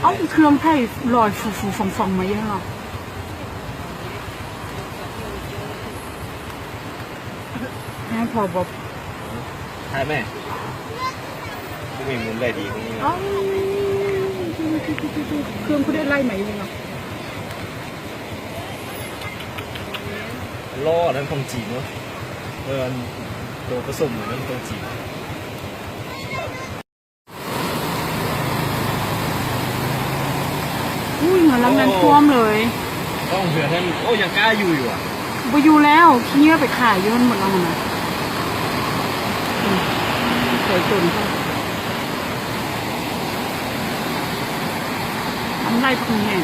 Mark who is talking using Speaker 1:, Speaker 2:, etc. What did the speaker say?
Speaker 1: เอ้าเครื่องไผ่ลอยฟูฟองมาเยอะหรอให้พอบอก
Speaker 2: ใช่ไหมก็มีมุมได้ดีตรงนี้
Speaker 1: เอ้าเครื่องเขาได้ไล่ไหมยังไง
Speaker 2: ล่อนั้นของจีนเนาะตัวผสมนั้นของจีน
Speaker 1: อุ้ยเหมือนลำนั้นท่วมเลย
Speaker 2: ต้องเผื่อท่านโอ้ยังกล้าอยู่อ่ะ
Speaker 1: ไปอยู่แล้วเคี้ยไปขายเยอะหมดแล้วนะสวยจนทำไรพังแห่ง